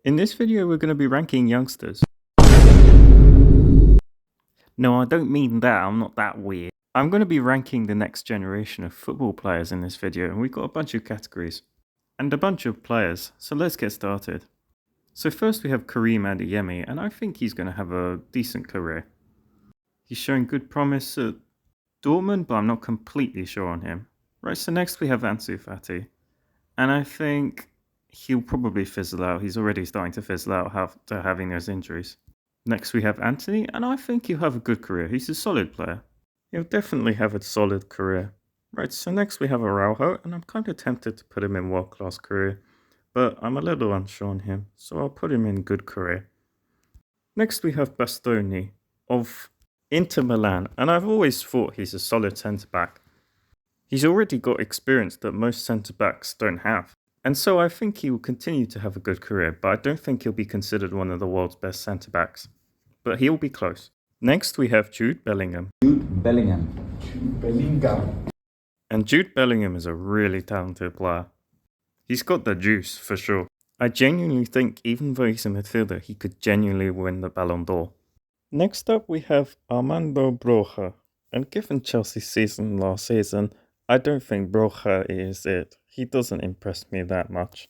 In this video, we're going to be ranking youngsters. No, I don't mean that. I'm not that weird. I'm going to be ranking the next generation of football players in this video, and we've got a bunch of categories and a bunch of players. So let's get started. So first we have Karim Adeyemi, and I think he's going to have a decent career. He's showing good promise at Dortmund, but I'm not completely sure on him. Right, so next we have Ansu Fati, and I think he'll probably fizzle out. He's already starting to fizzle out after having those injuries. Next we have Anthony, and I think he'll have a good career. He's a solid player. He'll definitely have a solid career. Right, so next we have Araujo, and I'm kind of tempted to put him in world-class career, but I'm a little unsure on him, so I'll put him in good career. Next we have Bastoni of Inter Milan, and I've always thought he's a solid centre-back. He's already got experience that most centre-backs don't have. And so I think he will continue to have a good career, but I don't think he'll be considered one of the world's best centre-backs. But he'll be close. Next we have Jude Bellingham. Jude Bellingham. And Jude Bellingham is a really talented player. He's got the juice, for sure. I genuinely think, even though he's a midfielder, he could genuinely win the Ballon d'Or. Next up we have Armando Broja. And given Chelsea's season last season, I don't think Broja is it. He doesn't impress me that much.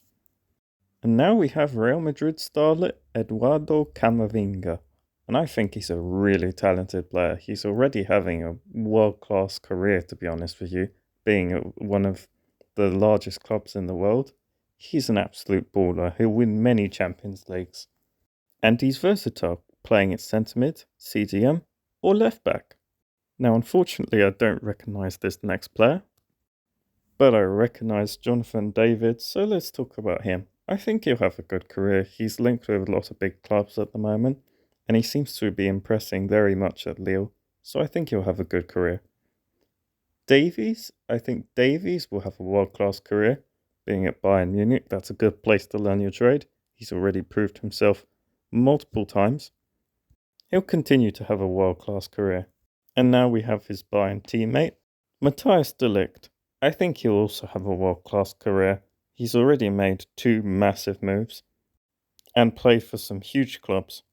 And now we have Real Madrid starlet Eduardo Camavinga. And I think he's a really talented player. He's already having a world-class career, to be honest with you. Being one of the largest clubs in the world, he's an absolute baller. He'll win many Champions Leagues. And he's versatile, playing at centre mid, CDM, or left back. Now, unfortunately, I don't recognise this next player, but I recognise Jonathan David, so let's talk about him. I think he'll have a good career. He's linked with a lot of big clubs at the moment, and he seems to be impressing very much at Lille, so I think he'll have a good career. Davies, I think Davies will have a world-class career. Being at Bayern Munich, that's a good place to learn your trade. He's already proved himself multiple times. He'll continue to have a world-class career. And now we have his Bayern teammate, Matthias de Ligt. I think he'll also have a world-class career. He's already made 2 massive moves and played for some huge clubs.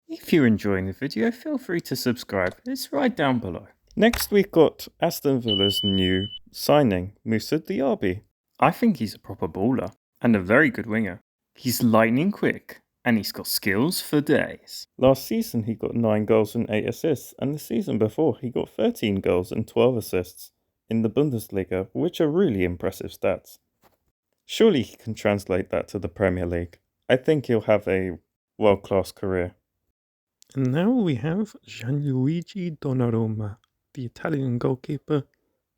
If you're enjoying the video, feel free to subscribe. It's right down below. Next we've got Aston Villa's new signing, Moussa Diaby. I think he's a proper baller and a very good winger. He's lightning quick, and he's got skills for days. Last season he got 9 goals and 8 assists, and the season before he got 13 goals and 12 assists in the Bundesliga, which are really impressive stats. Surely he can translate that to the Premier League. I think he'll have a world-class career. And now we have Gianluigi Donnarumma, the Italian goalkeeper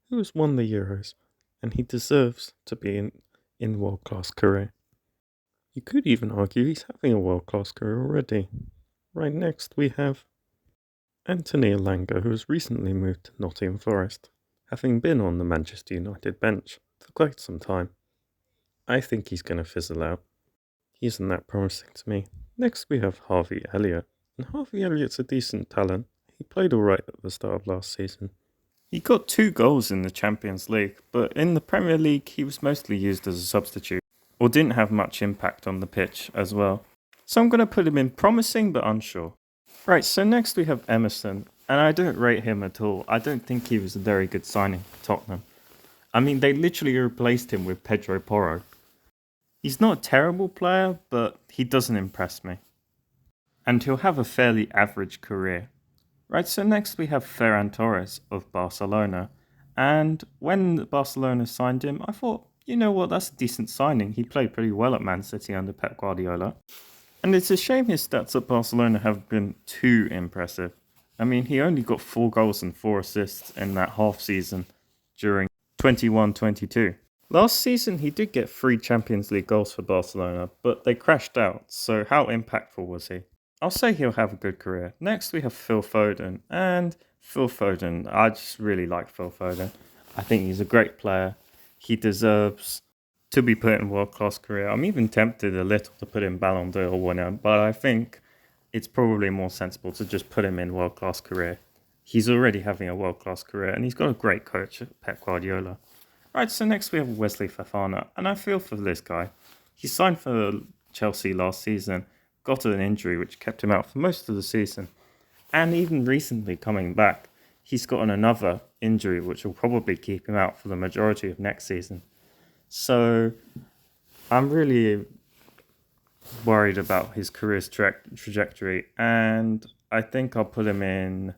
who has won the Euros, and he deserves to be in world-class career. You could even argue he's having a world-class career already. Right next we have Anthony Elanga, who has recently moved to Nottingham Forest, having been on the Manchester United bench for quite some time. I think he's going to fizzle out. He isn't that promising to me. Next we have Harvey Elliott, and Harvey Elliott's a decent talent. He played alright at the start of last season. He got 2 goals in the Champions League, but in the Premier League he was mostly used as a substitute, or didn't have much impact on the pitch as well. So I'm going to put him in promising but unsure. Right, so next we have Emerson, and I don't rate him at all. I don't think he was a very good signing for Tottenham. I mean, they literally replaced him with Pedro Porro. He's not a terrible player, but he doesn't impress me. And he'll have a fairly average career. Right, so next we have Ferran Torres of Barcelona. And when Barcelona signed him, I thought, you know what, that's a decent signing. He played pretty well at Man City under Pep Guardiola. And it's a shame his stats at Barcelona have been too impressive. I mean, he only got 4 goals and 4 assists in that half season during 21-22. Last season, he did get 3 Champions League goals for Barcelona, but they crashed out, so how impactful was he? I'll say he'll have a good career. Next, we have Phil Foden, and Phil Foden, I just really like Phil Foden. I think he's a great player. He deserves to be put in world-class career. I'm even tempted a little to put him Ballon d'Or winner, but I think it's probably more sensible to just put him in world-class career. He's already having a world-class career, and he's got a great coach, Pep Guardiola. Right, so next we have Wesley Fofana, and I feel for this guy. He signed for Chelsea last season, got an injury which kept him out for most of the season. And even recently coming back, he's gotten another injury which will probably keep him out for the majority of next season. So I'm really worried about his career's trajectory, and I think I'll put him in.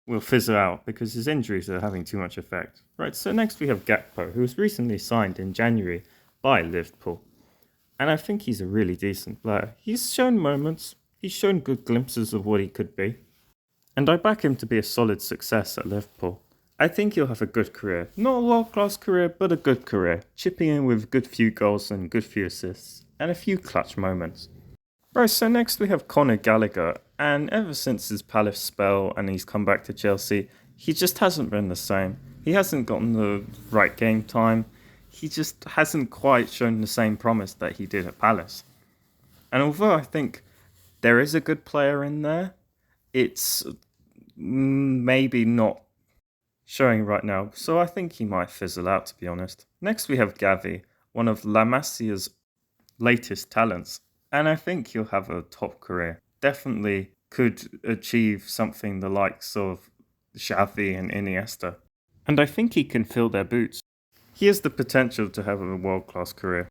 Will fizzle out because his injuries are having too much effect. Right, so next we have Gakpo, who was recently signed in January by Liverpool. And I think he's a really decent player. He's shown moments, he's shown good glimpses of what he could be. And I back him to be a solid success at Liverpool. I think he'll have a good career. Not a world-class career, but a good career. Chipping in with a good few goals and good few assists. And a few clutch moments. Right, so next we have Conor Gallagher. And ever since his Palace spell and he's come back to Chelsea, he just hasn't been the same. He hasn't gotten the right game time. He just hasn't quite shown the same promise that he did at Palace. And although I think there is a good player in there, it's maybe not showing right now. So I think he might fizzle out, to be honest. Next we have Xavi, one of La Masia's latest talents. And I think he'll have a top career. Definitely could achieve something the likes of Xavi and Iniesta. And I think he can fill their boots. He has the potential to have a world-class career.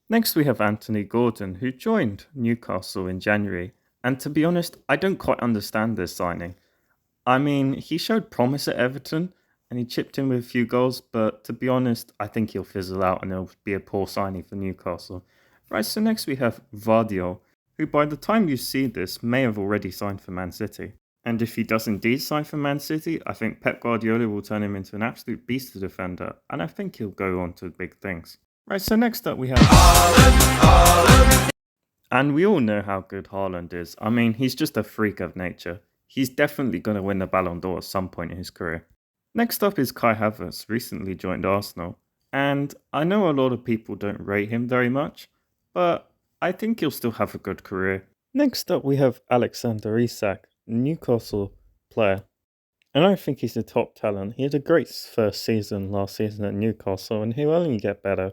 Next we have Anthony Gordon, who joined Newcastle in January. And to be honest, I don't quite understand this signing. I mean, he showed promise at Everton and he chipped in with a few goals, but to be honest, I think he'll fizzle out and it'll be a poor signing for Newcastle. Right, so next we have Vardiol, who by the time you see this may have already signed for Man City. And if he does indeed sign for Man City, I think Pep Guardiola will turn him into an absolute beast of defender, and I think he'll go on to big things. Right, so next up we have Haaland. And we all know how good Haaland is. I mean, he's just a freak of nature. He's definitely going to win the Ballon d'Or at some point in his career. Next up is Kai Havertz, recently joined Arsenal. And I know a lot of people don't rate him very much, but I think he'll still have a good career. Next up we have Alexander Isak, Newcastle player. And I think he's a top talent. He had a great first season last season at Newcastle and he'll only get better.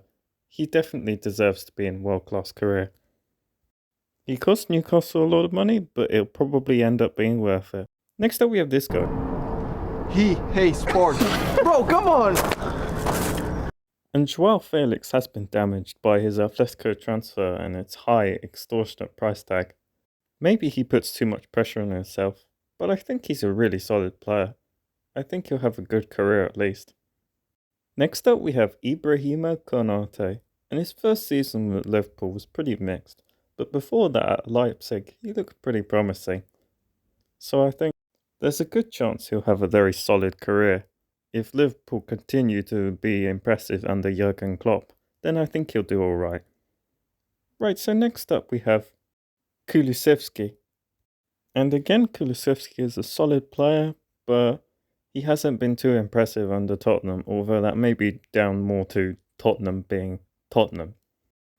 He definitely deserves to be in a world-class career. He cost Newcastle a lot of money, but it'll probably end up being worth it. Next up we have this guy. He hates sports. Bro, come on! And Joao Felix has been damaged by his Atletico transfer and its high, extortionate price tag. Maybe he puts too much pressure on himself, but I think he's a really solid player. I think he'll have a good career at least. Next up we have Ibrahima Konate, and his first season at Liverpool was pretty mixed, but before that at Leipzig he looked pretty promising. So I think there's a good chance he'll have a very solid career. If Liverpool continue to be impressive under Jurgen Klopp, then I think he'll do alright. Right, so next up we have Kulusevski. And again, Kulusevski is a solid player, but he hasn't been too impressive under Tottenham, although that may be down more to Tottenham being Tottenham.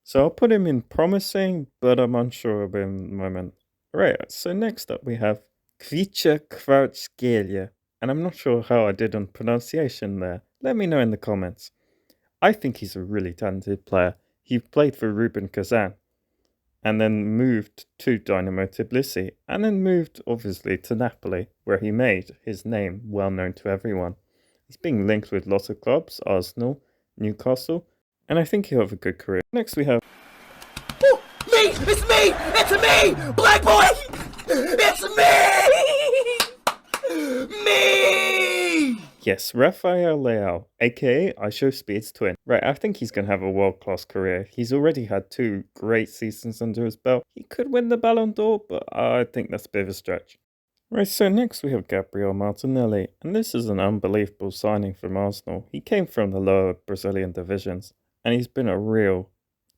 So I'll put him in promising, but I'm unsure of him at the moment. Right, so next up we have Kvicha Kvaratskhelia. And I'm not sure how I did on pronunciation there. Let me know in the comments. I think he's a really talented player. He played for Rubin Kazan and then moved to Dynamo Tbilisi and then moved obviously to Napoli where he made his name well known to everyone. He's being linked with lots of clubs, Arsenal, Newcastle, and I think he'll have a good career. Next we have... Ooh, me! It's me! It's me! Black boy! It's me! Me! Yes, Rafael Leao, aka IShowSpeed's twin. Right, I think he's going to have a world-class career. He's already had 2 great seasons under his belt. He could win the Ballon d'Or, but I think that's a bit of a stretch. Right, so next we have Gabriel Martinelli, and this is an unbelievable signing from Arsenal. He came from the lower Brazilian divisions, and he's been a real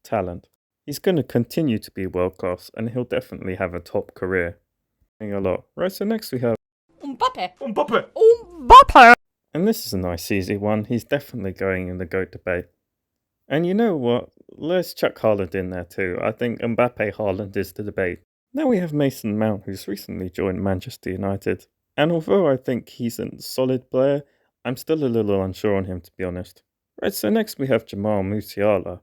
talent. He's going to continue to be world-class, and he'll definitely have a top career. A lot. Right, so next we have Mbappe! And this is a nice easy one. He's definitely going in the GOAT debate. And you know what? Let's chuck Haaland in there too. I think Mbappe Haaland is the debate. Now we have Mason Mount, who's recently joined Manchester United. And although I think he's a solid player, I'm still a little unsure on him, to be honest. Right, so next we have Jamal Musiala.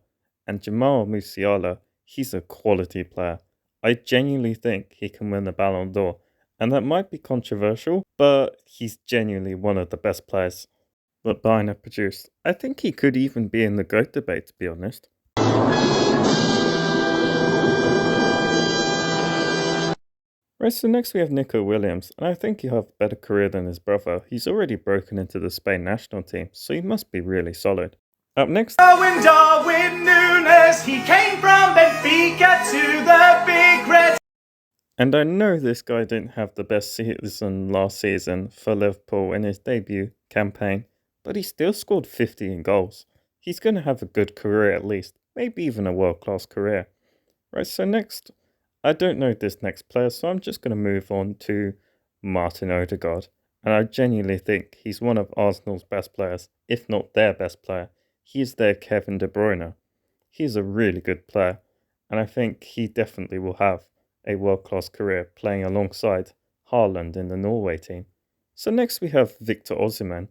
And Jamal Musiala, he's a quality player. I genuinely think he can win the Ballon d'Or. And that might be controversial, but he's genuinely one of the best players that Bayern have produced. I think he could even be in the GOAT debate, to be honest. Right, so next we have Nico Williams, and I think he'll have a better career than his brother. He's already broken into the Spain national team, so he must be really solid. Up next, Darwin Núñez, he came from Benfica to the Big Red. And I know this guy didn't have the best season last season for Liverpool in his debut campaign, but he still scored 50 goals. He's going to have a good career at least, maybe even a world-class career. Right, so next, I don't know this next player, so I'm just going to move on to Martin Odegaard. And I genuinely think he's one of Arsenal's best players, if not their best player. He's their Kevin De Bruyne. He's a really good player, and I think he definitely will have a world-class career playing alongside Haaland in the Norway team. So next we have Victor Osimhen,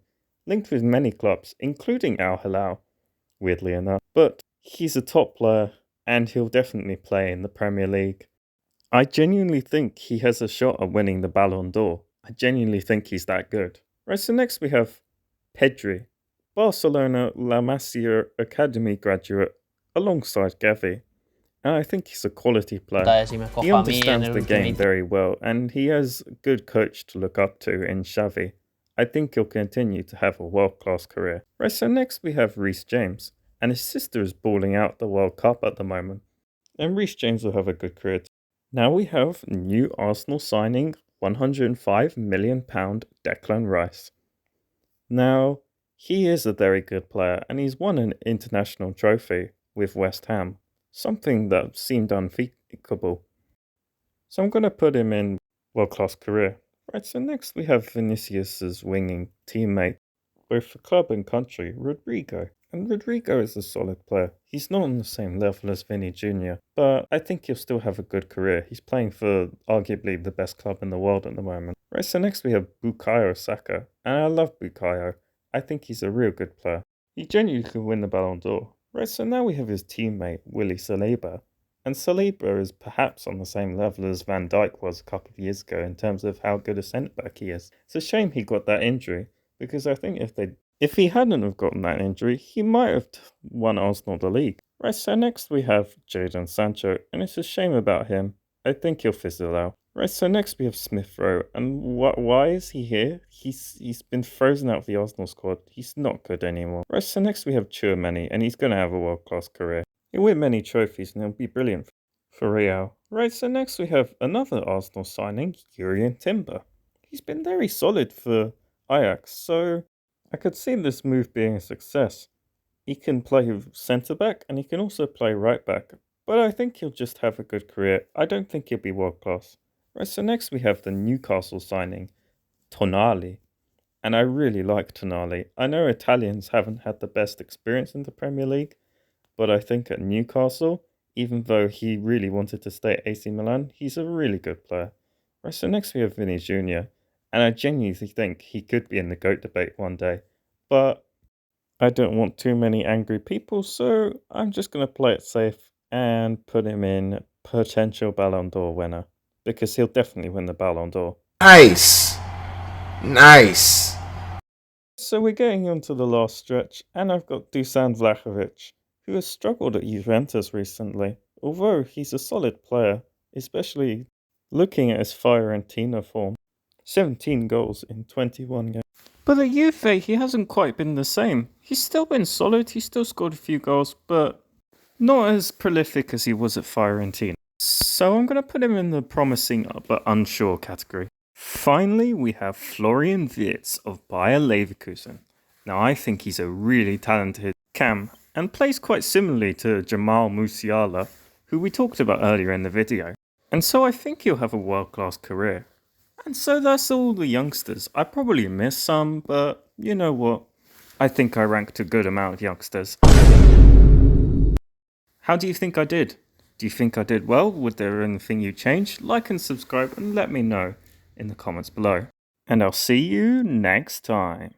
linked with many clubs, including Al Hilal, weirdly enough. But he's a top player, and he'll definitely play in the Premier League. I genuinely think he has a shot at winning the Ballon d'Or. I genuinely think he's that good. Right, so next we have Pedri, Barcelona La Masia Academy graduate, alongside Xavi. And I think he's a quality player. He understands the game very well, and he has a good coach to look up to in Xavi. I think he'll continue to have a world-class career. Right, so next we have Reece James, and his sister is balling out the World Cup at the moment. And Reece James will have a good career too. Now we have new Arsenal signing £105 million Declan Rice. Now, he is a very good player, and he's won an international trophy with West Ham. Something that seemed unthinkable. So I'm going to put him in world-class career. Right, so next we have Vinicius's winging teammate, both for club and country, Rodrigo. And Rodrigo is a solid player. He's not on the same level as Vinny Jr, but I think he'll still have a good career. He's playing for arguably the best club in the world at the moment. Right, so next we have Bukayo Saka, and I love Bukayo. I think he's a real good player. He genuinely could win the Ballon d'Or. Right, so now we have his teammate, Willy Saliba. And Saliba is perhaps on the same level as Van Dijk was a couple of years ago in terms of how good a centre-back he is. It's a shame he got that injury, because I think if he hadn't have gotten that injury, he might have won Arsenal the league. Right, so next we have Jadon Sancho, and it's a shame about him. I think he'll fizzle out. Right, so next we have Smith Rowe, and why is he here? He's been frozen out of the Arsenal squad. He's not good anymore. Right, so next we have Tchouaméni, and he's going to have a world-class career. He'll win many trophies, and he'll be brilliant for Real. Right, so next we have another Arsenal signing, Jurrien Timber. He's been very solid for Ajax, so I could see this move being a success. He can play centre-back, and he can also play right-back, but I think he'll just have a good career. I don't think he'll be world-class. Right, so next we have the Newcastle signing, Tonali. And I really like Tonali. I know Italians haven't had the best experience in the Premier League, but I think at Newcastle, even though he really wanted to stay at AC Milan, he's a really good player. Right, so next we have Vinny Jr. And I genuinely think he could be in the GOAT debate one day. But I don't want too many angry people, so I'm just going to play it safe and put him in potential Ballon d'Or winner, because he'll definitely win the Ballon d'Or. Nice. Nice. So we're getting on to the last stretch, and I've got Dusan Vlahovic, who has struggled at Juventus recently, although he's a solid player, especially looking at his Fiorentina form. 17 goals in 21 games. But at Juve, he hasn't quite been the same. He's still been solid, he's still scored a few goals, but not as prolific as he was at Fiorentina. So I'm going to put him in the promising but unsure category. Finally, we have Florian Wirtz of Bayer Leverkusen. Now, I think he's a really talented cam and plays quite similarly to Jamal Musiala, who we talked about earlier in the video. And so I think he'll have a world-class career. And so that's all the youngsters. I probably missed some, but you know what? I think I ranked a good amount of youngsters. How do you think I did? Do you think I did well? Was there anything you changed? Like and subscribe and let me know in the comments below. And I'll see you next time.